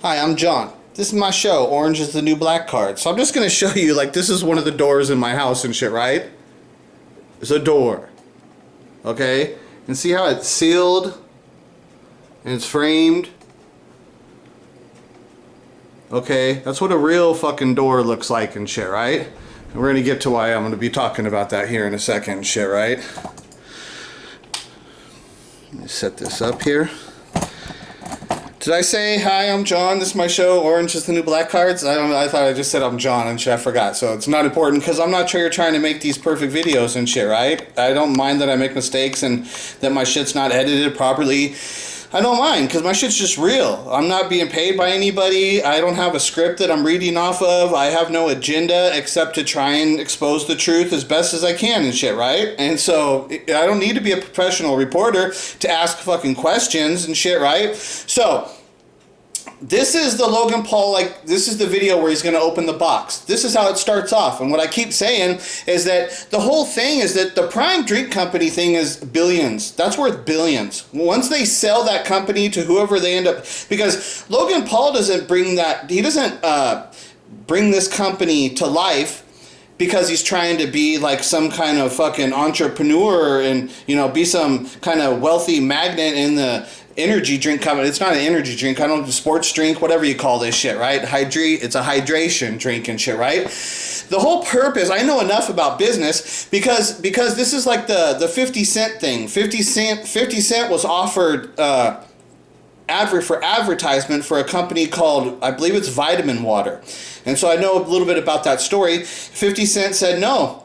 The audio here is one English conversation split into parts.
Hi, I'm John. This is my show, Orange is the New Black Card. So I'm just going to show you, like, this is one of the doors in my house and shit, right? It's a door. Okay? And see how it's sealed? And it's framed? Okay? That's what a real fucking door looks like and shit, right? And we're going to get to why I'm going to be talking about that here in a second and shit, right? Let me set this up here. Did I say, hi, I'm John, this is my show, Orange is the New Black Cards? I thought I just said I'm John and shit, I forgot. So it's not important because I'm not sure you're trying to make these perfect videos and shit, right? I don't mind that I make mistakes and that my shit's not edited properly. I don't mind because my shit's just real. I'm not being paid by anybody. I don't have a script that I'm reading off of. I have no agenda except to try and expose the truth as best as I can and shit, right? And so I don't need to be a professional reporter to ask fucking questions and shit, right? So this is the Logan Paul, like, this is the video where he's going to open the box. This is how it starts off. And what I keep saying is that the whole thing is that the Prime Drink Company thing is billions. That's worth billions. Once they sell that company to whoever they end up, because Logan Paul doesn't bring that, he doesn't bring this company to life because he's trying to be like some kind of fucking entrepreneur and, you know, be some kind of wealthy magnate in the energy drink company. It's not an energy drink. I don't know, sports drink, whatever you call this shit, right? It's a hydration drink and shit, right? The whole purpose, I know enough about business because this is like the 50 Cent thing. 50 Cent was offered for advertisement for a company called, I believe it's Vitamin Water. And so I know a little bit about that story. 50 Cent said, no,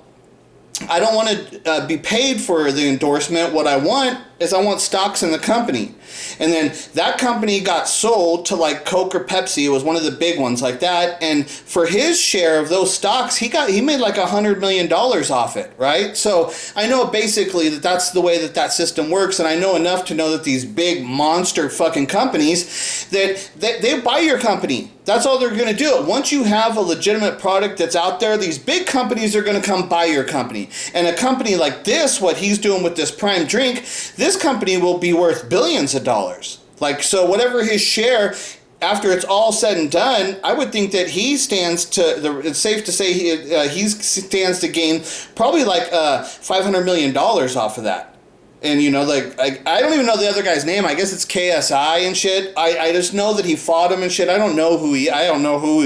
I don't want to be paid for the endorsement. What I want is I want stocks in the company. And then that company got sold to like Coke or Pepsi. It was one of the big ones like that. And for his share of those stocks, he made like $100 million off it, right? So I know basically that that's the way that system works. And I know enough to know that these big monster fucking companies, that they buy your company. That's all they're going to do. Once you have a legitimate product that's out there, these big companies are going to come buy your company. And a company like this, what he's doing with this Prime Drink, this company will be worth billions of dollars. Like, so whatever his share, after it's all said and done, I would think that he stands to, it's safe to say he stands to gain probably like $500 million off of that. And, you know, like, I don't even know the other guy's name. I guess it's KSI and shit. I just know that he fought him and shit. I don't know who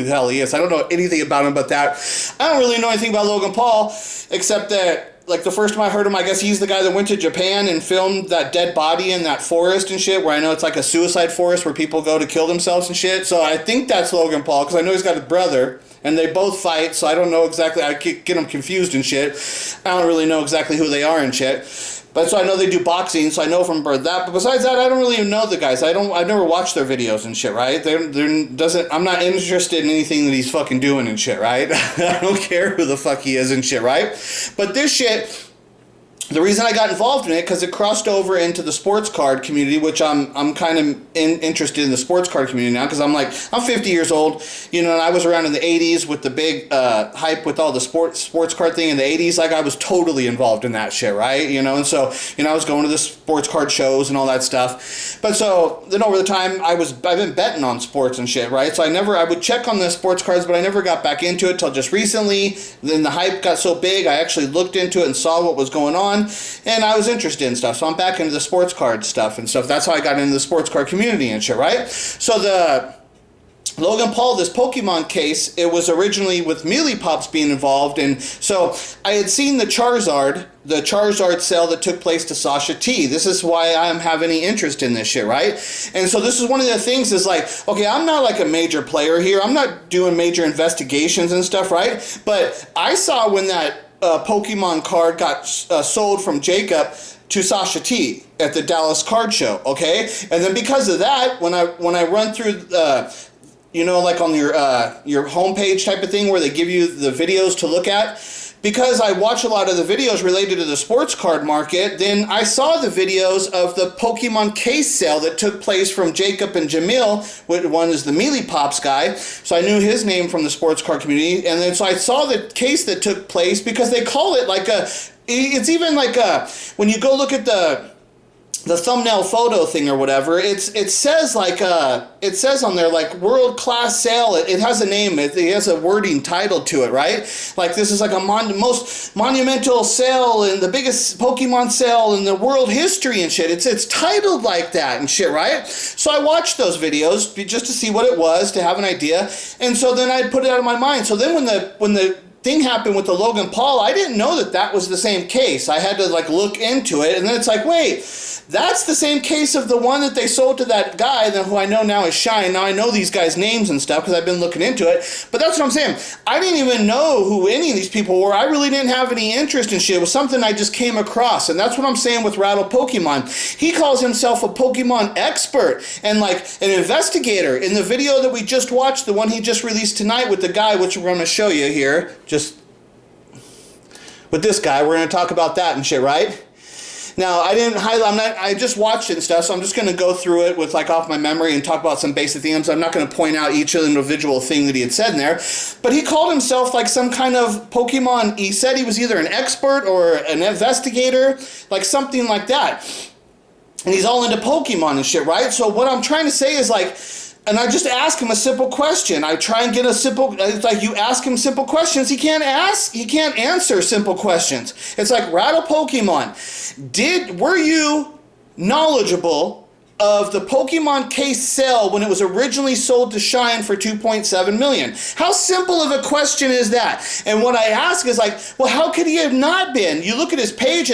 the hell he is. I don't know anything about him but that. I don't really know anything about Logan Paul, except that, like, the first time I heard him, I guess he's the guy that went to Japan and filmed that dead body in that forest and shit, where I know it's like a suicide forest where people go to kill themselves and shit. So I think that's Logan Paul, because I know he's got a brother. And they both fight, so I don't know exactly. I get them confused and shit. I don't really know exactly who they are and shit. But so I know they do boxing, so I know from birth that. But besides that, I don't really even know the guys. I've never watched their videos and shit, right? I'm not interested in anything that he's fucking doing and shit, right? I don't care who the fuck he is and shit, right? But this shit, the reason I got involved in it, because it crossed over into the sports card community, which I'm kind of interested in the sports card community now, because I'm 50 years old, you know, and I was around in the 80s with the big hype with all the sports card thing in the 80s. Like, I was totally involved in that shit, right? You know, and so, you know, I was going to the sports card shows and all that stuff. But so then over the time, I've been betting on sports and shit, right? So I would check on the sports cards, but I never got back into it till just recently. Then the hype got so big, I actually looked into it and saw what was going on. And I was interested in stuff, so I'm back into the sports card stuff and stuff. That's how I got into the sports card community and shit, right? So the Logan Paul, this Pokemon case, it was originally with Mealy Pops being involved, and so I had seen the Charizard sale that took place to Sasha T. This is why I have any interest in this shit, right? And so this is one of the things is like, okay, I'm not like a major player here. I'm not doing major investigations and stuff, right? But I saw when that Pokemon card got sold from Jacob to Sasha T at the Dallas Card Show, okay? And then because of that, when I run through, you know, like on your homepage type of thing where they give you the videos to look at, because I watch a lot of the videos related to the sports card market, then I saw the videos of the Pokemon case sale that took place from Jacob and Jamil. One is the Mealy Pops guy, so I knew his name from the sports card community. And then so I saw the case that took place because they call it like it's even like when you go look at the thumbnail photo thing or whatever, it says like it says on there like world class sale. It has a name. It has a wording title to it, right? Like this is like a most monumental sale and the biggest Pokemon sale in the world history and shit. It's titled like that and shit, right? So I watched those videos just to see what it was, to have an idea, and so then I put it out of my mind. So then when the thing happened with the Logan Paul, I didn't know that was the same case. I had to like look into it, and then it's like, wait, that's the same case of the one that they sold to that guy who I know now is Shine. Now I know these guys' names and stuff because I've been looking into it, but that's what I'm saying. I didn't even know who any of these people were. I really didn't have any interest in shit. It was something I just came across, and that's what I'm saying with Rattle Pokemon. He calls himself a Pokemon expert and like an investigator. In the video that we just watched, the one he just released tonight with the guy, which we're going to show you here, just with this guy, we're going to talk about that and shit, right? Now, I just watched it and stuff, so I'm just going to go through it with like off my memory and talk about some basic themes. I'm not going to point out each individual thing that he had said in there, but he called himself like some kind of Pokemon. He said he was either an expert or an investigator, like something like that. And he's all into Pokemon and shit, right? So what I'm trying to say is like, and I just ask him a simple question. I try and get a simple, it's like you ask him simple questions, he can't answer simple questions. It's like, Rattle Pokemon, were you knowledgeable of the Pokemon case sale when it was originally sold to Shine for $2.7 million? How simple of a question is that? And what I ask is like, well, how could he have not been? You look at his page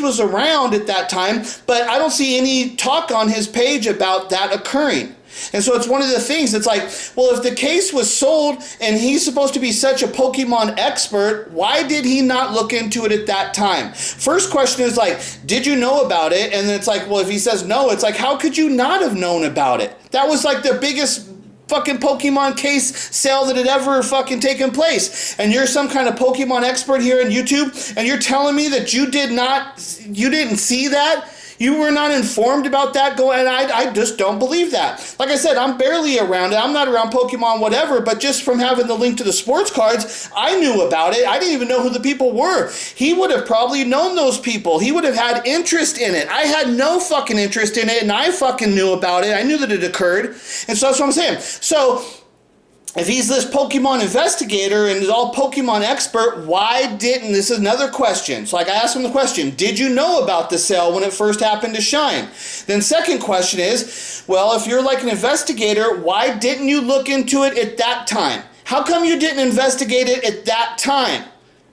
was around at that time, but I don't see any talk on his page about that occurring. And so it's one of the things that's like, well, if the case was sold and he's supposed to be such a Pokemon expert, why did he not look into it at that time? First question is like, did you know about it? And then it's like, well, if he says no, it's like, how could you not have known about it? That was like the biggest fucking Pokemon case sale that had ever fucking taken place. And you're some kind of Pokemon expert here on YouTube, and you're telling me that you didn't see that? You were not informed about that and I just don't believe that. Like I said, I'm barely around it. I'm not around Pokemon whatever, but just from having the link to the sports cards, I knew about it. I didn't even know who the people were. He would have probably known those people. He would have had interest in it. I had no fucking interest in it, and I fucking knew about it. I knew that it occurred. And so that's what I'm saying. So if he's this Pokemon investigator and is all Pokemon expert, this is another question. So like I asked him the question, did you know about the sale when it first happened to Shine? Then second question is, well, if you're like an investigator, why didn't you look into it at that time? How come you didn't investigate it at that time?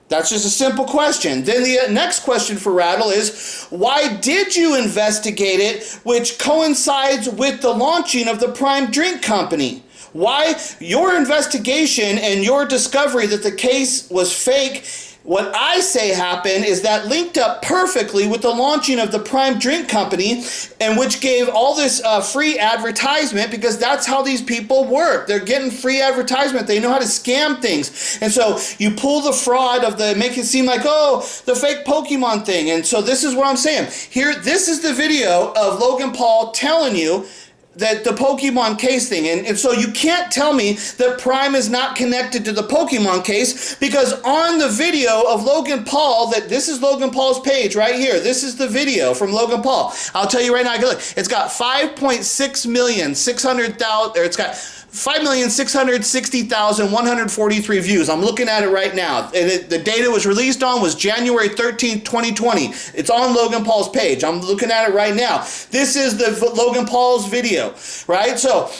That's just a simple question. Then the next question for Rattle is, why did you investigate it, which coincides with the launching of the Prime Drink Company? Why your investigation and your discovery that the case was fake, what I say happened is that linked up perfectly with the launching of the Prime Drink Company, and which gave all this free advertisement, because that's how these people work. They're getting free advertisement. They know how to scam things. And so you pull the fraud make it seem like, oh, the fake Pokemon thing. And so this is what I'm saying. Here, this is the video of Logan Paul telling you that the Pokemon case thing, and so you can't tell me that Prime is not connected to the Pokemon case, because on the video of Logan Paul, this is Logan Paul's page right here. This is the video from Logan Paul. I'll tell you right now, look, it's got 5,660,143 views. I'm looking at it right now. And the date it was released on was January 13th, 2020. It's on Logan Paul's page. I'm looking at it right now. This is the Logan Paul's video, right? So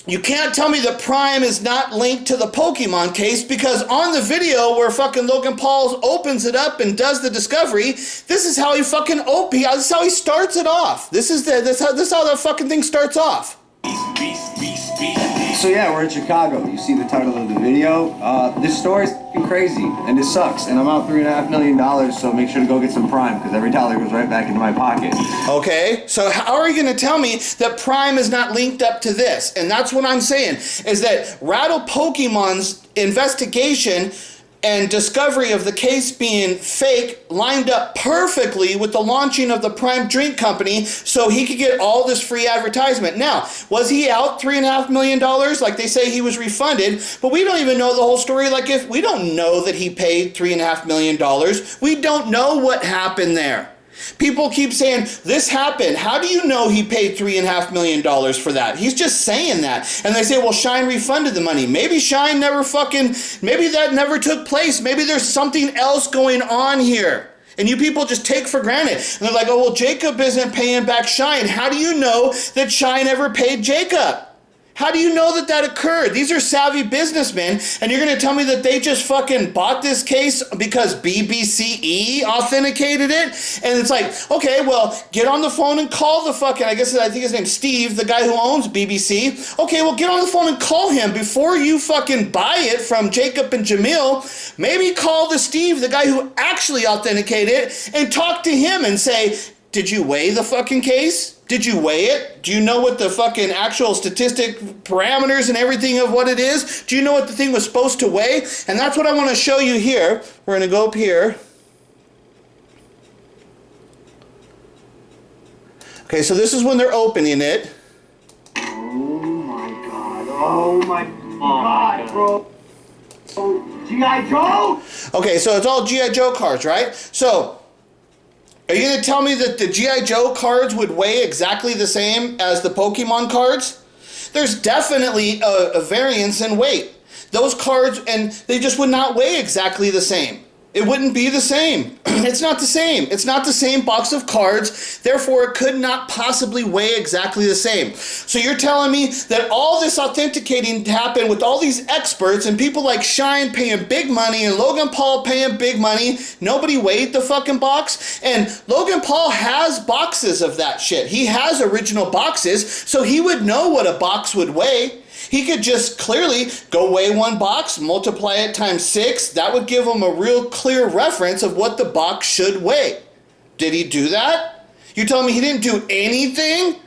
you can't tell me that Prime is not linked to the Pokemon case, because on the video where fucking Logan Paul opens it up and does the discovery, this is how he fucking this is how he starts it off. This is how that fucking thing starts off. So yeah, we're in Chicago. You see the title of the video. This story's crazy, and it sucks. And I'm out $3.5 million, so make sure to go get some Prime, because every dollar goes right back into my pocket. Okay, so how are you going to tell me that Prime is not linked up to this? And that's what I'm saying, is that Rattle Pokemon's investigation and discovery of the case being fake lined up perfectly with the launching of the Prime Drink Company, so he could get all this free advertisement. Now, was he out $3.5 million? Like they say he was refunded, but we don't even know the whole story. Like, if we don't know that he paid $3.5 million, we don't know what happened there. People keep saying, this happened. How do you know he paid $3.5 million for that? He's just saying that. And they say, well, Shine refunded the money. Maybe Shine never maybe that never took place. Maybe there's something else going on here. And you people just take for granted. And they're like, oh, well, Jacob isn't paying back Shine. How do you know that Shine ever paid Jacob? How do you know that that occurred? These are savvy businessmen, and you're going to tell me that they just fucking bought this case because BBCE authenticated it? And it's like, okay, well, get on the phone and call the fucking, I think his name's Steve, the guy who owns BBC. Okay, well, get on the phone and call him before you fucking buy it from Jacob and Jamil. Maybe call the Steve, the guy who actually authenticated it, and talk to him and say, did you weigh the fucking case? Did you weigh it? Do you know what the fucking actual statistic parameters and everything of what it is? Do you know what the thing was supposed to weigh? And that's what I want to show you here. We're going to go up here. Okay, so this is when they're opening it. Oh my god. Oh my god, bro. G.I. Joe? Okay, so it's all G.I. Joe cards, right? So, are you going to tell me that the G.I. Joe cards would weigh exactly the same as the Pokemon cards? There's definitely a variance in weight. Those cards, and they just would not weigh exactly the same. It wouldn't be the same. It's not the same. It's not the same box of cards. Therefore, it could not possibly weigh exactly the same. So you're telling me that all this authenticating happened with all these experts and people like Shine paying big money and Logan Paul paying big money. Nobody weighed the fucking box. And Logan Paul has boxes of that shit. He has original boxes, so he would know what a box would weigh. He could just clearly go weigh one box, multiply it times 6. That would give him a real clear reference of what the box should weigh. Did he do that? You're telling me he didn't do anything?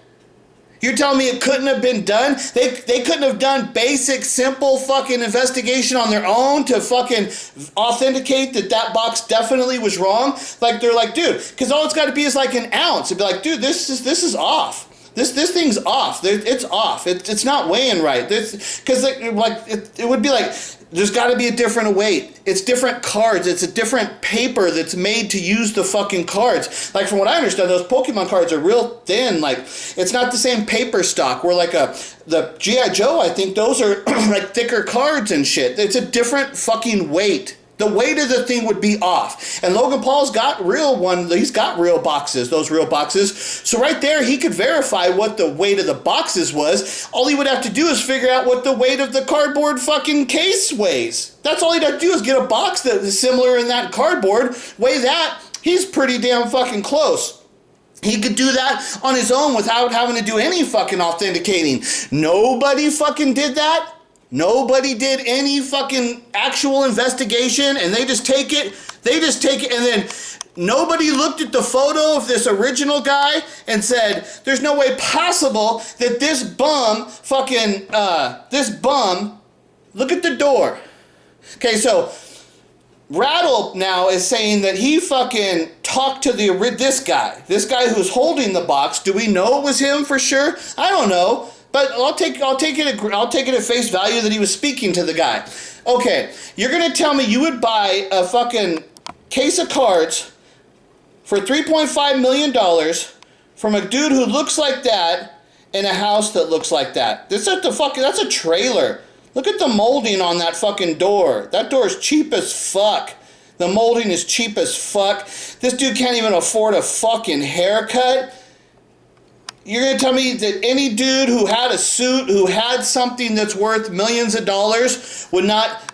You're telling me it couldn't have been done? They couldn't have done basic, simple fucking investigation on their own to fucking authenticate that that box definitely was wrong? Like, they're like, dude, because all it's got to be is like an ounce. It'd be like, dude, this is off. This thing's off. It's off. It's not weighing right. Because it would be like, there's got to be a different weight. It's different cards. It's a different paper that's made to use the fucking cards. Like, from what I understand, those Pokemon cards are real thin. Like, it's not the same paper stock. Where like the G.I. Joe, I think those are like thicker cards and shit. It's a different fucking weight. The weight of the thing would be off. And Logan Paul's got he's got real boxes, those real boxes. So right there, he could verify what the weight of the boxes was. All he would have to do is figure out what the weight of the cardboard fucking case weighs. That's all he'd have to do is get a box that is similar in that cardboard, weigh that. He's pretty damn fucking close. He could do that on his own without having to do any fucking authenticating. Nobody fucking did that. Nobody did any fucking actual investigation, and they just take it, and then nobody looked at the photo of this original guy and said, there's no way possible that this bum look at the door. Okay, so Rattle now is saying that he fucking talked to this guy who's holding the box. Do we know it was him for sure? I don't know. But I'll take it at face value that he was speaking to the guy. Okay, you're gonna tell me you would buy a fucking case of cards for $3.5 million from a dude who looks like that in a house that looks like that? That's a trailer. Look at the molding on that fucking door. That door is cheap as fuck. The molding is cheap as fuck. This dude can't even afford a fucking haircut. You're going to tell me that any dude who had a suit, who had something that's worth millions of dollars, would not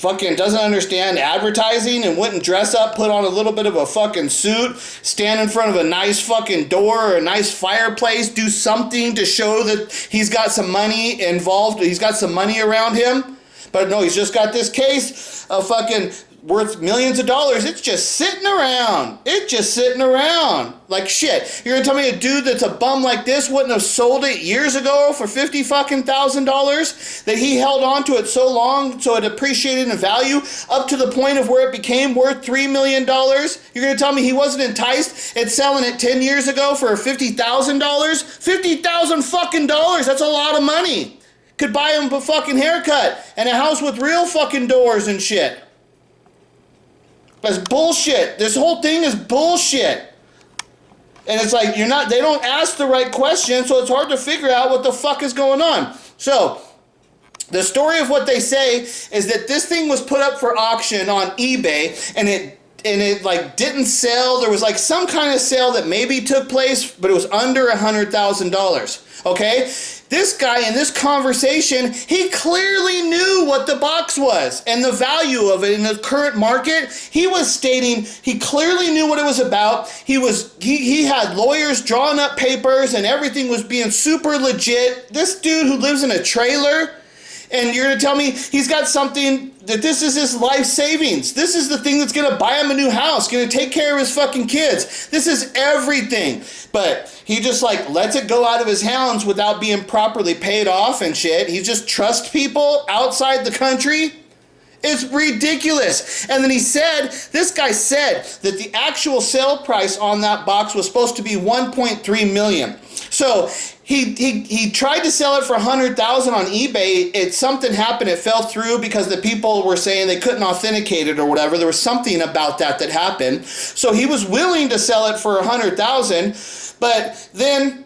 doesn't understand advertising and wouldn't dress up, put on a little bit of a fucking suit, stand in front of a nice fucking door or a nice fireplace, do something to show that he's got some money involved, he's got some money around him? But no, he's just got this case of fucking worth millions of dollars. It's just sitting around. Like shit. You're gonna tell me a dude that's a bum like this wouldn't have sold it years ago for $50,000? That he held on to it so long so it appreciated in value up to the point of where it became worth $3 million? You're gonna tell me he wasn't enticed at selling it 10 years ago for $50,000? $50,000 fucking dollars. That's a lot of money. Could buy him a fucking haircut and a house with real fucking doors and shit. That's bullshit. This whole thing is bullshit. And it's like, they don't ask the right question, so it's hard to figure out what the fuck is going on. So, the story of what they say is that this thing was put up for auction on eBay, and it like didn't sell. There was like some kind of sale that maybe took place, but it was under $100,000. Okay? This guy in this conversation, he clearly knew what the box was and the value of it in the current market. He was stating he clearly knew what it was about. He had lawyers drawing up papers and everything was being super legit. This dude who lives in a trailer, and you're going to tell me he's got something that this is his life savings. This is the thing that's going to buy him a new house, going to take care of his fucking kids. This is everything. But he just like lets it go out of his hands without being properly paid off and shit. He just trusts people outside the country. It's ridiculous. And then this guy said that the actual sale price on that box was supposed to be $1.3 million. So he tried to sell it for $100,000 on eBay. Something happened. It fell through because the people were saying they couldn't authenticate it or whatever. There was something about that happened. So he was willing to sell it for $100,000, but then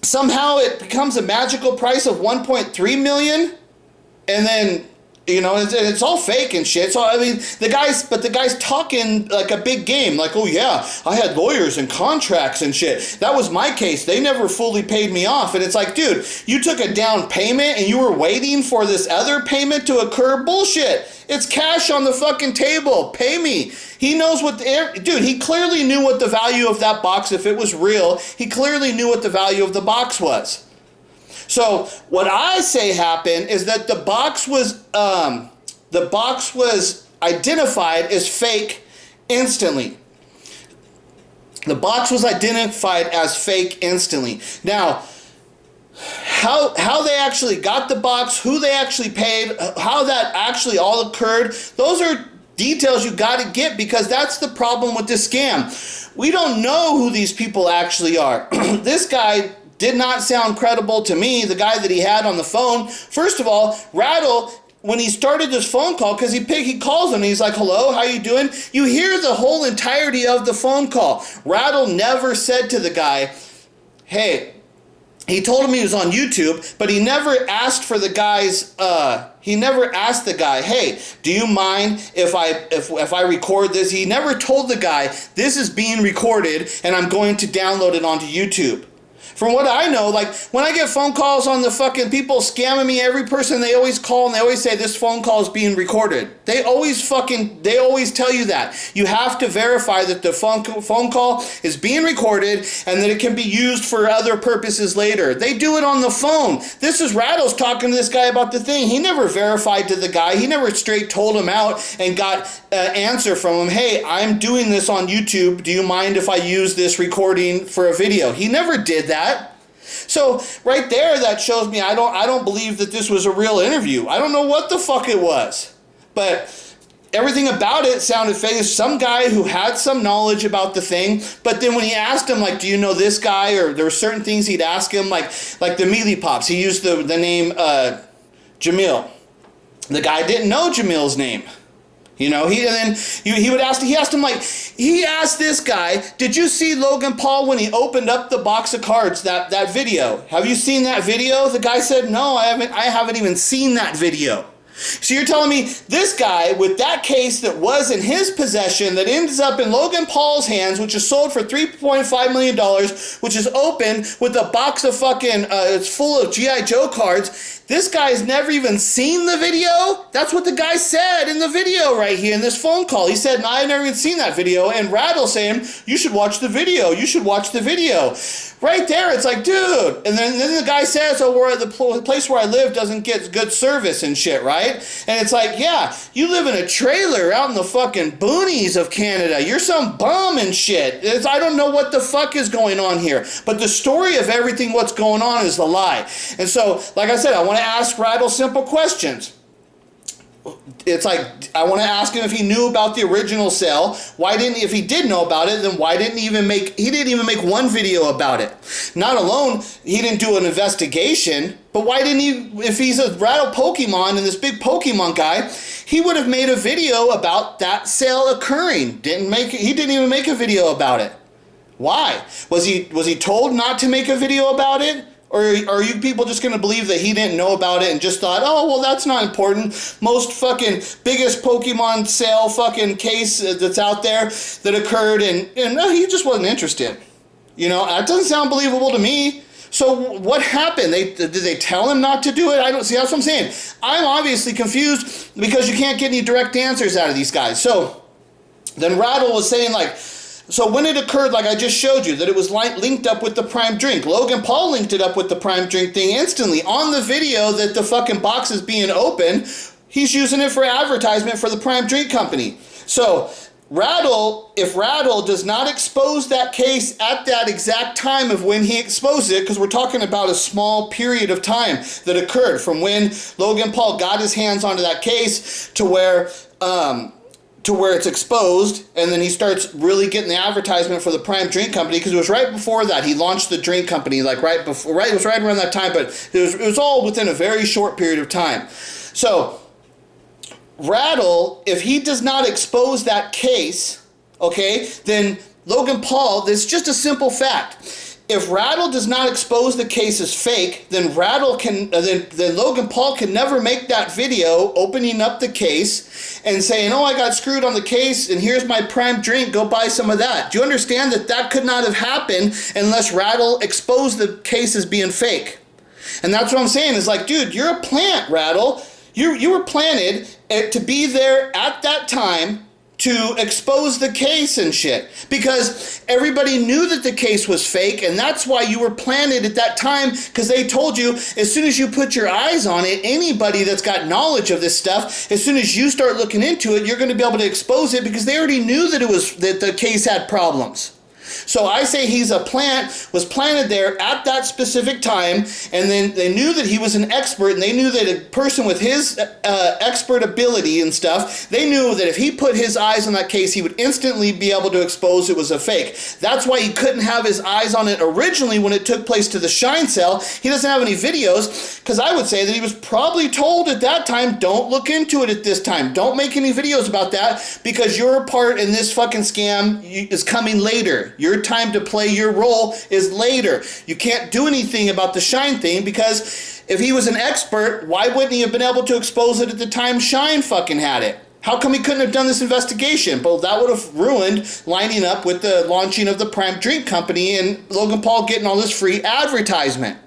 somehow it becomes a magical price of $1.3 million, and then it's all fake and shit. So I mean, the guy's talking like a big game, like, oh yeah, I had lawyers and contracts and shit. That was my case. They never fully paid me off. And it's like, dude, you took a down payment and you were waiting for this other payment to occur. Bullshit. It's cash on the fucking table. Pay me. He knows dude, he clearly knew what the value of that box, if it was real, he clearly knew what the value of the box was. So what I say happened is that the box was identified as fake instantly. The box was identified as fake instantly. Now, how they actually got the box, who they actually paid, how that actually all occurred, those are details you got to get, because that's the problem with this scam. We don't know who these people actually are. This guy did not sound credible to me, the guy that he had on the phone. First of all, Rattle, when he started this phone call, because he calls him and he's like, hello, how you doing? You hear the whole entirety of the phone call. Rattle never said to the guy, hey, he told him he was on YouTube, but he never asked for the guy's, he never asked the guy, hey, do you mind if I record this? He never told the guy, this is being recorded and I'm going to download it onto YouTube. From what I know, like, when I get phone calls on the fucking people scamming me, every person they always call and they always say this phone call is being recorded. They always tell you that. You have to verify that the phone call is being recorded and that it can be used for other purposes later. They do it on the phone. This is Rattle's talking to this guy about the thing. He never verified to the guy. He never straight told him out and got an answer from him. Hey, I'm doing this on YouTube. Do you mind if I use this recording for a video? He never did that. So right there, that shows me I don't believe that this was a real interview. I don't know what the fuck it was, but everything about it sounded fake. Some guy who had some knowledge about the thing, but then when he asked him, like, do you know this guy? Or there were certain things he'd ask him, like the Mealy Pops. He used the name Jamil. The guy didn't know Jamil's name. He asked this guy, did you see Logan Paul when he opened up the box of cards, that video? Have you seen that video? The guy said, no, I haven't even seen that video. So you're telling me this guy with that case that was in his possession, that ends up in Logan Paul's hands, which is sold for $3.5 million, which is open with a box of fucking, it's full of G.I. Joe cards. This guy's never even seen the video? That's what the guy said in the video right here in this phone call. He said, no, I've never even seen that video. And Rattle saying, you should watch the video. You should watch the video. Right there, it's like, dude. And then the guy says, oh, the place where I live doesn't get good service and shit, right? And it's like, yeah, you live in a trailer out in the fucking boonies of Canada. You're some bum and shit. I don't know what the fuck is going on here. But the story of everything what's going on is a lie. And so, like I said, I want to ask Rattle simple questions. It's like, I want to ask him if he knew about the original sale. If he did know about it, then why didn't he even make one video about it? Not alone, he didn't do an investigation, but why didn't he, if he's a Rattle Pokemon and this big Pokemon guy, he would have made a video about that sale occurring. He didn't even make a video about it. Why? Was he told not to make a video about it? Or are you people just going to believe that he didn't know about it and just thought, oh, well, that's not important. Most fucking biggest Pokemon sale fucking case that's out there that occurred, and he just wasn't interested. You know, that doesn't sound believable to me. So what happened? Did they tell him not to do it? I don't see. That's what I'm saying. I'm obviously confused because you can't get any direct answers out of these guys. So then Rattle was saying, like, so when it occurred, like I just showed you, that it was linked up with the Prime Drink. Logan Paul linked it up with the Prime Drink thing instantly. On the video that the fucking box is being opened, he's using it for advertisement for the Prime Drink company. So if Rattle does not expose that case at that exact time of when he exposed it, because we're talking about a small period of time that occurred from when Logan Paul got his hands onto that case to where it's exposed, and then he starts really getting the advertisement for the Prime Drink Company, because it was right before that he launched the drink company, like it was right around that time, but it was all within a very short period of time. So Rattle, if he does not expose that case, okay, then Logan Paul, this is just a simple fact. If Rattle does not expose the case as fake, then then Logan Paul can never make that video opening up the case and saying, oh, I got screwed on the case and here's my Prime Drink, go buy some of that. Do you understand that could not have happened unless Rattle exposed the case as being fake? And that's what I'm saying. Is like, dude, you're a plant, Rattle. You were planted to be there at that time to expose the case and shit, because everybody knew that the case was fake, and that's why you were planted at that time, because they told you as soon as you put your eyes on it, anybody that's got knowledge of this stuff, as soon as you start looking into it, you're going to be able to expose it, because they already knew that that the case had problems. So I say he's a plant, was planted there at that specific time, and then they knew that he was an expert, and they knew that a person with his expert ability and stuff, they knew that if he put his eyes on that case, he would instantly be able to expose it was a fake. That's why he couldn't have his eyes on it originally when it took place to the Shine sale. He doesn't have any videos, because I would say that he was probably told at that time, don't look into it at this time. Don't make any videos about that, because your part in this fucking scam is coming later. Your time to play your role is later. You can't do anything about the Shine thing, because if he was an expert, why wouldn't he have been able to expose it at the time Shine fucking had it? How come he couldn't have done this investigation? But that would have ruined lining up with the launching of the Prime Drink Company and Logan Paul getting all this free advertisement.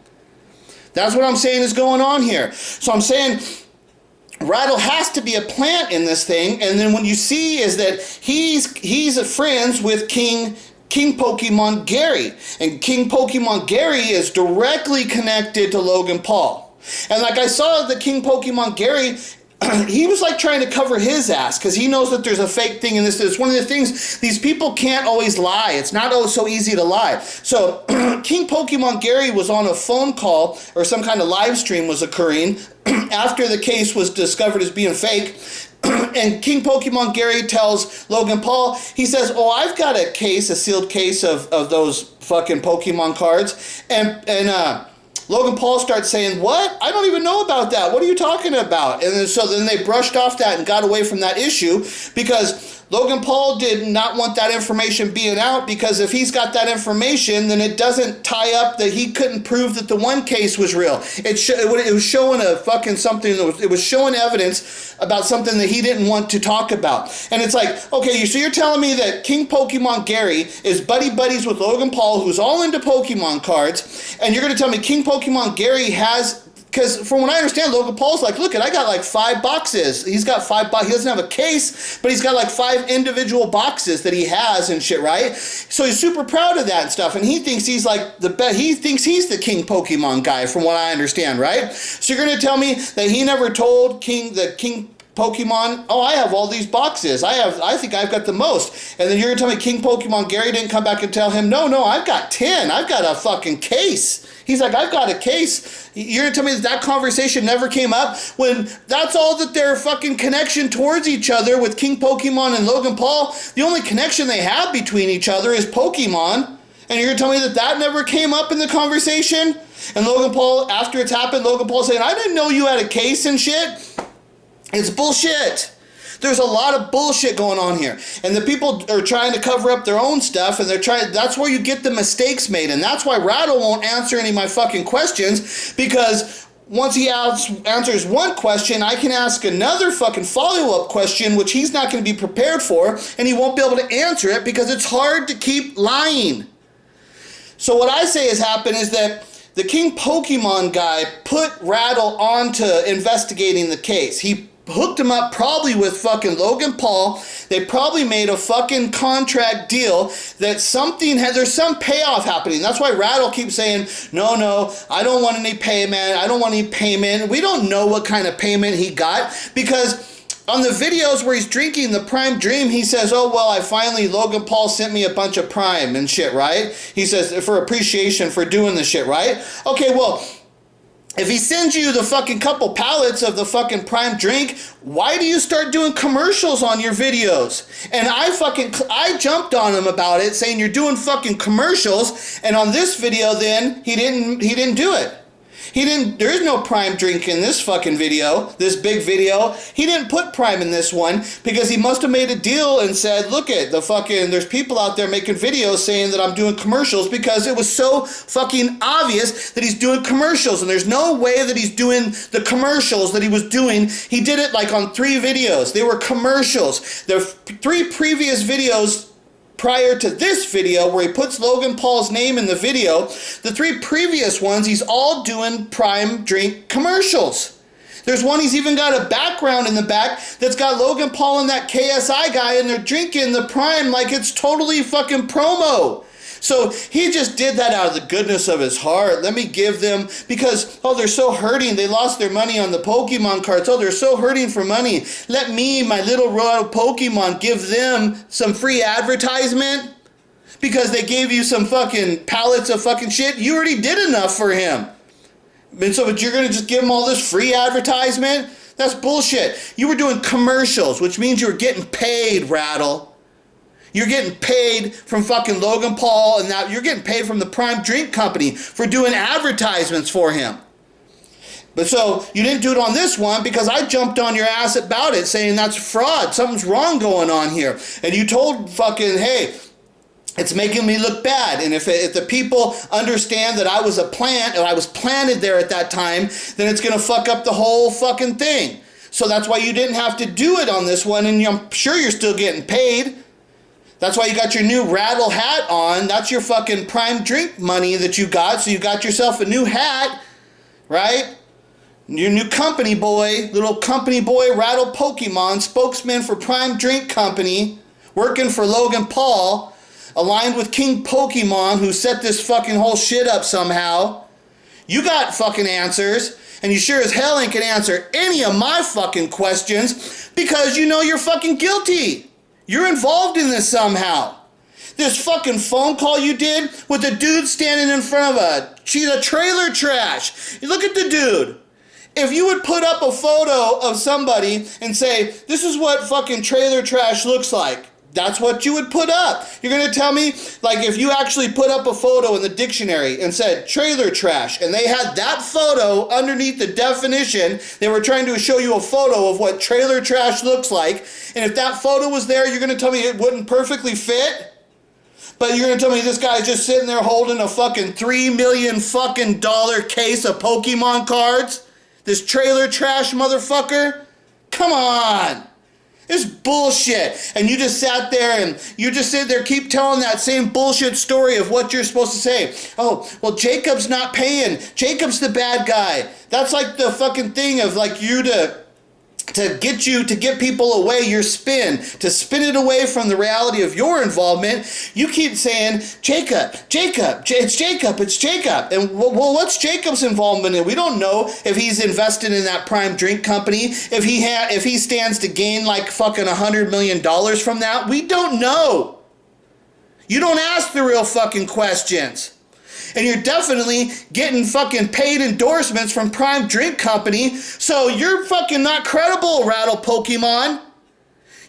That's what I'm saying is going on here. So I'm saying Rattle has to be a plant in this thing, and then when you see is that he's friends with King Pokemon Gary, and King Pokemon Gary is directly connected to Logan Paul. And like I saw the King Pokemon Gary, he was like trying to cover his ass, because he knows that there's a fake thing in this. It's one of the things, these people can't always lie. It's not always so easy to lie. So King Pokemon Gary was on a phone call, or some kind of live stream was occurring after the case was discovered as being fake. And King Pokemon Gary tells Logan Paul, he says, oh, I've got a sealed case of those fucking Pokemon cards. And Logan Paul starts saying, what? I don't even know about that. What are you talking about? And then they brushed off that and got away from that issue, because Logan Paul did not want that information being out, because if he's got that information, then it doesn't tie up that he couldn't prove that the one case was real. It was showing a fucking something, it was showing evidence about something that he didn't want to talk about. And it's like, okay, so you're telling me that King Pokemon Gary is buddies with Logan Paul, who's all into Pokemon cards, and you're going to tell me King Pokemon Gary has... Because from what I understand, Logan Paul's like, look, I got like 5 boxes. He's got 5 boxes. He doesn't have a case, but he's got like 5 individual boxes that he has and shit, right? So he's super proud of that and stuff. And he thinks he's like he thinks he's the King Pokemon guy, from what I understand, right? So you're going to tell me that he never told the King Pokemon, oh, I have all these boxes. I think I've got the most. And then you're going to tell me King Pokemon Gary didn't come back and tell him, no, I've got 10. I've got a fucking case. He's like, I've got a case. You're going to tell me that conversation never came up, when that's all that their fucking connection towards each other with King Pokemon and Logan Paul. The only connection they have between each other is Pokemon. And you're going to tell me that never came up in the conversation? And Logan Paul, after it's happened, Logan Paul saying, I didn't know you had a case and shit. It's bullshit. There's a lot of bullshit going on here. And the people are trying to cover up their own stuff, and that's where you get the mistakes made. And that's why Rattle won't answer any of my fucking questions, because once he answers one question, I can ask another fucking follow-up question, which he's not going to be prepared for, and he won't be able to answer it because it's hard to keep lying. So what I say has happened is that the King Pokemon guy put Rattle onto investigating the case. He hooked him up probably with fucking Logan Paul. They probably made a fucking contract deal that there's some payoff happening. That's why Rattle keeps saying, no, I don't want any payment. We don't know what kind of payment he got, because on the videos where he's drinking the Prime Dream, he says, oh, well, Logan Paul sent me a bunch of Prime and shit, right? He says, for appreciation for doing the shit, right? Okay, well, if he sends you the fucking couple pallets of the fucking Prime drink, why do you start doing commercials on your videos? And I jumped on him about it, saying you're doing fucking commercials, and on this video then, he didn't do it. There is no Prime drink in this fucking video, this big video. He didn't put Prime in this one because he must have made a deal and said, look at there's people out there making videos saying that I'm doing commercials, because it was so fucking obvious that he's doing commercials, and there's no way that he's doing the commercials that he was doing. He did it like on 3 videos. They were commercials. The 3 previous videos prior to this video, where he puts Logan Paul's name in the video, the 3 previous ones, he's all doing Prime drink commercials. There's one he's even got a background in the back that's got Logan Paul and that KSI guy, and they're drinking the Prime like it's totally fucking promo. So he just did that out of the goodness of his heart. Let me give them, because, oh, they're so hurting. They lost their money on the Pokemon cards. Oh, they're so hurting for money. Let me, my little royal Pokemon, give them some free advertisement because they gave you some fucking pallets of fucking shit. You already did enough for him. But you're going to just give him all this free advertisement? That's bullshit. You were doing commercials, which means you were getting paid, Rattle. You're getting paid from fucking Logan Paul, and now you're getting paid from the Prime Drink Company for doing advertisements for him. But so you didn't do it on this one because I jumped on your ass about it, saying that's fraud. Something's wrong going on here. And you told fucking, hey, it's making me look bad. And if the people understand that I was a plant, or I was planted there at that time, then it's going to fuck up the whole fucking thing. So that's why you didn't have to do it on this one, and I'm sure you're still getting paid. That's why you got your new Rattle hat on. That's your fucking Prime drink money that you got. So you got yourself a new hat, right? Your new company boy, little company boy, Rattle Pokemon, spokesman for Prime Drink Company, working for Logan Paul, aligned with King Pokemon, who set this fucking whole shit up somehow. You got fucking answers, and you sure as hell ain't gonna answer any of my fucking questions because you know you're fucking guilty. You're involved in this somehow. This fucking phone call you did with a dude standing in front of a sheet of trailer trash. You look at the dude. If you would put up a photo of somebody and say, this is what fucking trailer trash looks like, that's what you would put up. You're going to tell me, like, if you actually put up a photo in the dictionary and said trailer trash, and they had that photo underneath the definition, they were trying to show you a photo of what trailer trash looks like, and if that photo was there, you're going to tell me it wouldn't perfectly fit? But you're going to tell me this guy's just sitting there holding a fucking $3 million fucking dollar case of Pokemon cards? This trailer trash motherfucker? Come on. It's bullshit. And you just sat there and you just sit there, keep telling that same bullshit story of what you're supposed to say. Oh, well, Jacob's not paying. Jacob's the bad guy. That's like the fucking thing of like you to get people away, your spin, to spin it away from the reality of your involvement. You keep saying, it's Jacob. And well, what's Jacob's involvement in? We don't know if he's invested in that Prime Drink Company, if he stands to gain like fucking $100 million from that. We don't know. You don't ask the real fucking questions. And you're definitely getting fucking paid endorsements from Prime Drink Company, so you're fucking not credible, Rattle Pokemon.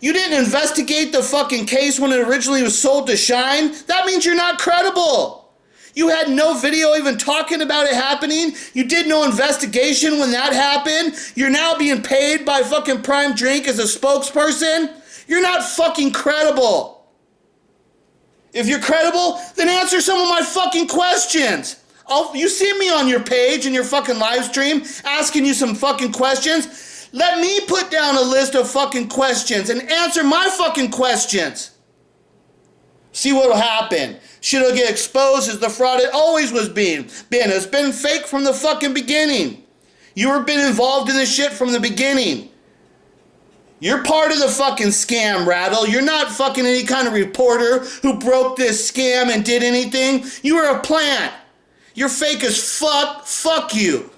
You didn't investigate the fucking case when it originally was sold to Shine. That means you're not credible. You had no video even talking about it happening. You did no investigation when that happened. You're now being paid by fucking Prime Drink as a spokesperson. You're not fucking credible. If you're credible, then answer some of my fucking questions. You see me on your page and your fucking live stream asking you some fucking questions. Let me put down a list of fucking questions and answer my fucking questions. See what'll happen. Shit'll get exposed as the fraud it always was being. It's been fake from the fucking beginning. You were been involved in this shit from the beginning. You're part of the fucking scam, Rattle. You're not fucking any kind of reporter who broke this scam and did anything. You were a plant. You're fake as fuck. Fuck you.